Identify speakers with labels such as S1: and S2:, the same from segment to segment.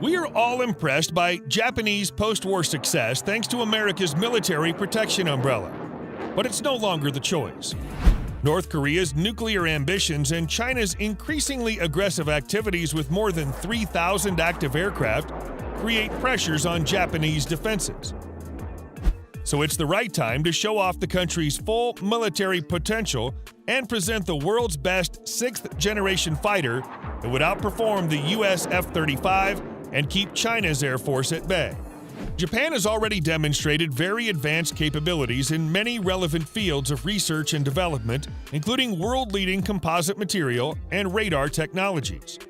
S1: We are all impressed by Japanese post-war success thanks to America's military protection umbrella. But it's no longer the choice. North Korea's nuclear ambitions and China's increasingly aggressive activities with more than 3,000 active aircraft create pressures on Japanese defenses. So it's the right time to show off the country's full military potential and present the world's best sixth-generation fighter that would outperform the U.S. F-35 and keep China's Air Force at bay. Japan has already demonstrated very advanced capabilities in many relevant fields of research and development, including world-leading composite material and radar technologies.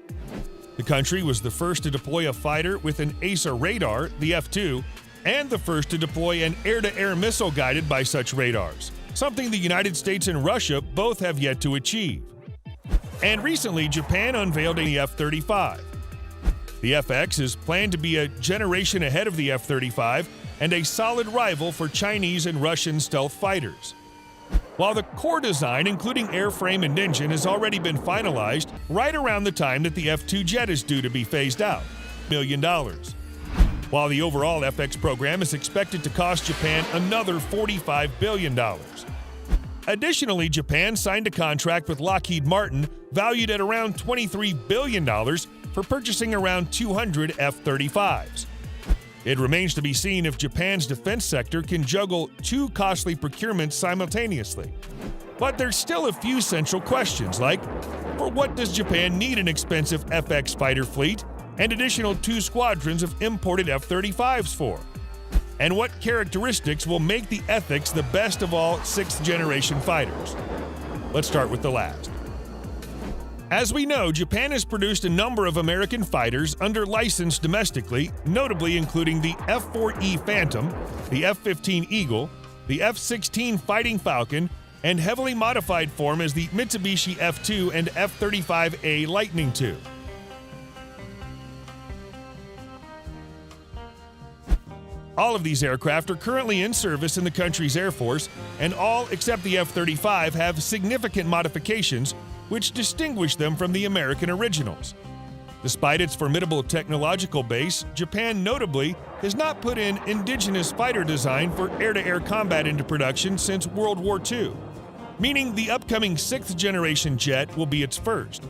S1: The country was the first to deploy a fighter with an AESA radar, the F-2, and the first to deploy an air-to-air missile guided by such radars, something the United States and Russia both have yet to achieve. And recently, Japan unveiled the F-35. The FX is planned to be a generation ahead of the F-35 and a solid rival for Chinese and Russian stealth fighters. While the core design, including airframe and engine, has already been finalized right around the time that the F-2 jet is due to be phased out, $1 million. While the overall FX program is expected to cost Japan another $45 billion. Additionally, Japan signed a contract with Lockheed Martin valued at around $23 billion for purchasing around 200 F-35s. It remains to be seen if Japan's defense sector can juggle two costly procurements simultaneously. But there's still a few central questions like, for what does Japan need an expensive FX fighter fleet and additional 2 squadrons of imported F-35s for? And what characteristics will make the FX the best of all sixth-generation fighters? Let's start with the last. As we know, Japan has produced a number of American fighters under license domestically, notably including the F-4E Phantom, the F-15 Eagle, the F-16 Fighting Falcon, and heavily modified form as the Mitsubishi F-2 and F-35A Lightning II. All of these aircraft are currently in service in the country's Air Force, and all except the F-35 have significant modifications which distinguish them from the American originals. Despite its formidable technological base, Japan notably has not put in indigenous fighter design for air-to-air combat into production since World War II, meaning the upcoming sixth-generation jet will be its first.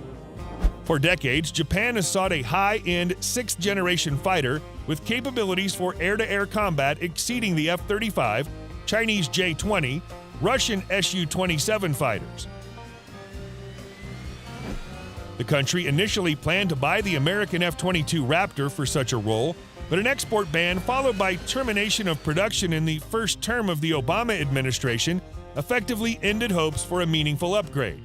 S1: For decades, Japan has sought a high-end sixth-generation fighter with capabilities for air-to-air combat exceeding the F-35, Chinese J-20, Russian Su-27 fighters. The country initially planned to buy the American F-22 Raptor for such a role, but an export ban followed by termination of production in the first term of the Obama administration effectively ended hopes for a meaningful upgrade.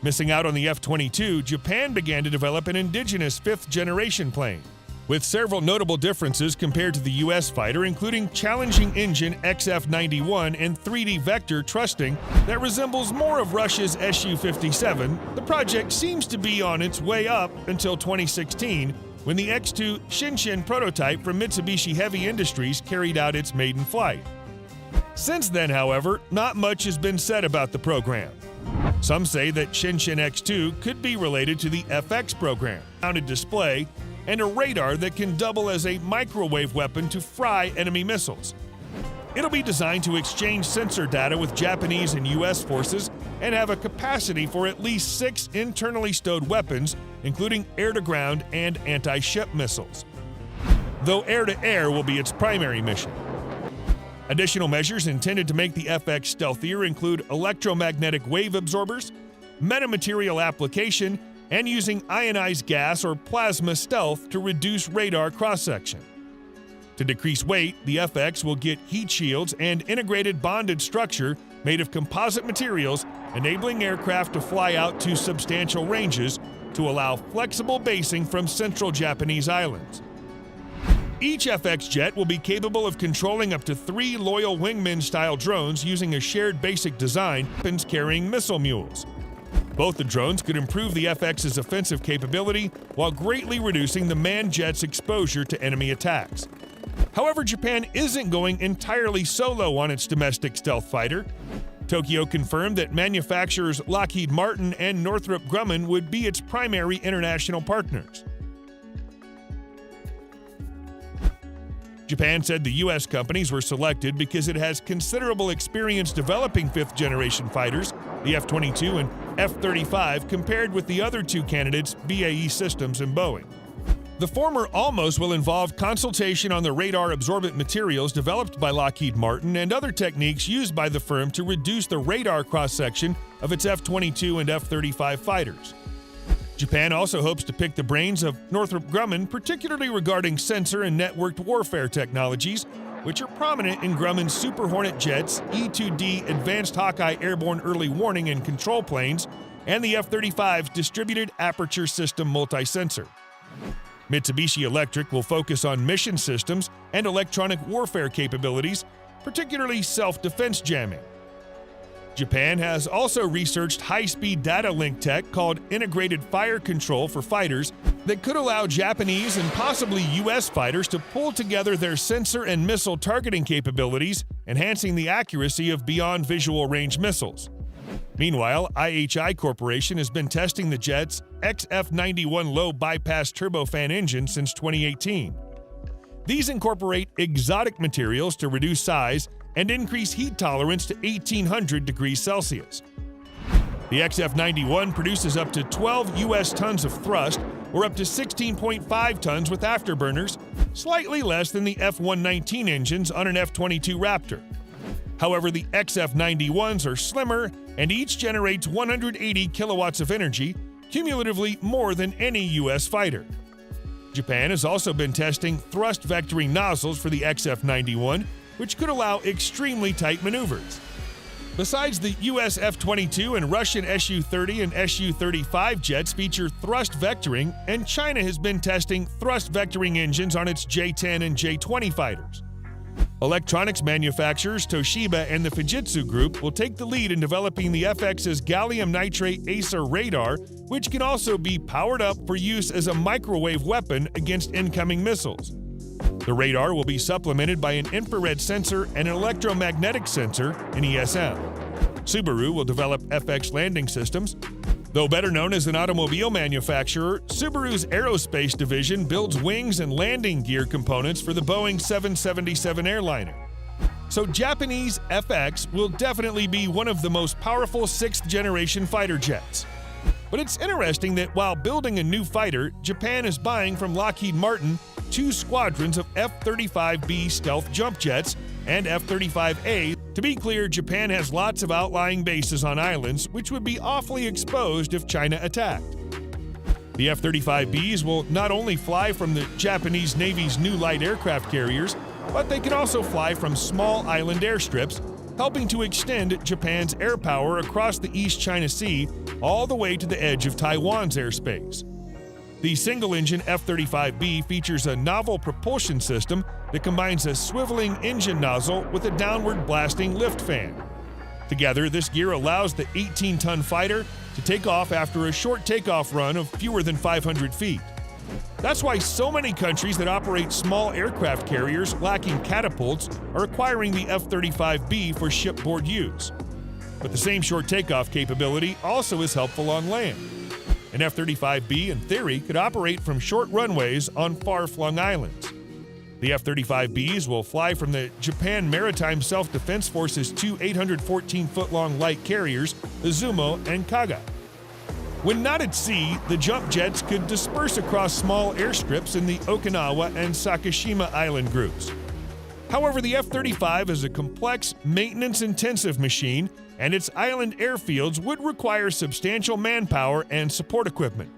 S1: Missing out on the F-22, Japan began to develop an indigenous fifth-generation plane, with several notable differences compared to the U.S. fighter, including challenging engine XF-91 and 3D vector thrusting that resembles more of Russia's Su-57. The project seems to be on its way up until 2016, when the X2 Shinshin prototype from Mitsubishi Heavy Industries carried out its maiden flight. Since then, however, not much has been said about the program. Some say that Shinshin X2 could be related to the FX program, mounted display, and a radar that can double as a microwave weapon to fry enemy missiles. It'll be designed to exchange sensor data with Japanese and U.S. forces and have a capacity for at least 6 internally stowed weapons, including air-to-ground and anti-ship missiles, though air-to-air will be its primary mission. Additional measures intended to make the FX stealthier include electromagnetic wave absorbers, metamaterial application, and using ionized gas or plasma stealth to reduce radar cross-section. To decrease weight, the FX will get heat shields and integrated bonded structure made of composite materials, enabling aircraft to fly out to substantial ranges to allow flexible basing from central Japanese islands. Each FX jet will be capable of controlling up to 3 loyal wingman-style drones using a shared basic design, weapons carrying missile mules. Both the drones could improve the FX's offensive capability while greatly reducing the manned jet's exposure to enemy attacks. However, Japan isn't going entirely solo on its domestic stealth fighter. Tokyo confirmed that manufacturers Lockheed Martin and Northrop Grumman would be its primary international partners. Japan said the U.S. companies were selected because it has considerable experience developing fifth-generation fighters, the F-22 and F-35, compared with the other two candidates, BAE Systems and Boeing. The former almost will involve consultation on the radar-absorbent materials developed by Lockheed Martin and other techniques used by the firm to reduce the radar cross-section of its F-22 and F-35 fighters. Japan also hopes to pick the brains of Northrop Grumman, particularly regarding sensor and networked warfare technologies, which are prominent in Grumman's Super Hornet jets, E-2D Advanced Hawkeye airborne early warning and control planes, and the F-35's Distributed Aperture System multi-sensor. Mitsubishi Electric will focus on mission systems and electronic warfare capabilities, particularly self-defense jamming. Japan has also researched high-speed data link tech called Integrated Fire Control for fighters that could allow Japanese and possibly U.S. fighters to pull together their sensor and missile targeting capabilities, enhancing the accuracy of beyond visual range missiles. Meanwhile, IHI Corporation has been testing the jet's XF-91 low bypass turbofan engine since 2018. These incorporate exotic materials to reduce size and increase heat tolerance to 1800 degrees Celsius. The XF-91 produces up to 12 U.S. tons of thrust, or up to 16.5 tons with afterburners, slightly less than the F-119 engines on an F-22 Raptor. However, the XF-91s are slimmer and each generates 180 kilowatts of energy, cumulatively more than any U.S. fighter. Japan has also been testing thrust vectoring nozzles for the XF-91, which could allow extremely tight maneuvers. Besides, the U.S. F-22 and Russian Su-30 and Su-35 jets feature thrust vectoring, and China has been testing thrust vectoring engines on its J-10 and J-20 fighters. Electronics manufacturers Toshiba and the Fujitsu Group will take the lead in developing the FX's gallium nitrate Acer radar, which can also be powered up for use as a microwave weapon against incoming missiles. The radar will be supplemented by an infrared sensor and an electromagnetic sensor, an ESM. Subaru will develop FX landing systems. Though better known as an automobile manufacturer, Subaru's aerospace division builds wings and landing gear components for the Boeing 777 airliner. So Japanese FX will definitely be one of the most powerful sixth-generation fighter jets. But it's interesting that while building a new fighter, Japan is buying from Lockheed Martin 2 squadrons of F-35B stealth jump jets and F-35A. To be clear, Japan has lots of outlying bases on islands, which would be awfully exposed if China attacked. The F-35Bs will not only fly from the Japanese Navy's new light aircraft carriers, but they can also fly from small island airstrips, helping to extend Japan's air power across the East China Sea all the way to the edge of Taiwan's airspace. The single-engine F-35B features a novel propulsion system that combines a swiveling engine nozzle with a downward-blasting lift fan. Together, this gear allows the 18-ton fighter to take off after a short takeoff run of fewer than 500 feet. That's why so many countries that operate small aircraft carriers lacking catapults are acquiring the F-35B for shipboard use. But the same short takeoff capability also is helpful on land. An F-35B, in theory, could operate from short runways on far-flung islands. The F-35Bs will fly from the Japan Maritime Self-Defense Force's 2 814-foot-long light carriers, the Zumo and Kaga. When not at sea, the jump jets could disperse across small airstrips in the Okinawa and Sakishima island groups. However, the F-35 is a complex, maintenance-intensive machine, and its island airfields would require substantial manpower and support equipment.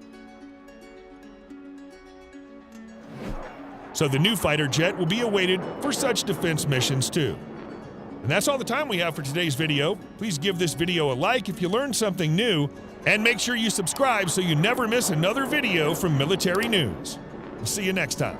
S1: So the new fighter jet will be awaited for such defense missions too. And that's all the time we have for today's video. Please give this video a like if you learned something new, and make sure you subscribe so you never miss another video from Military News. We'll see you next time.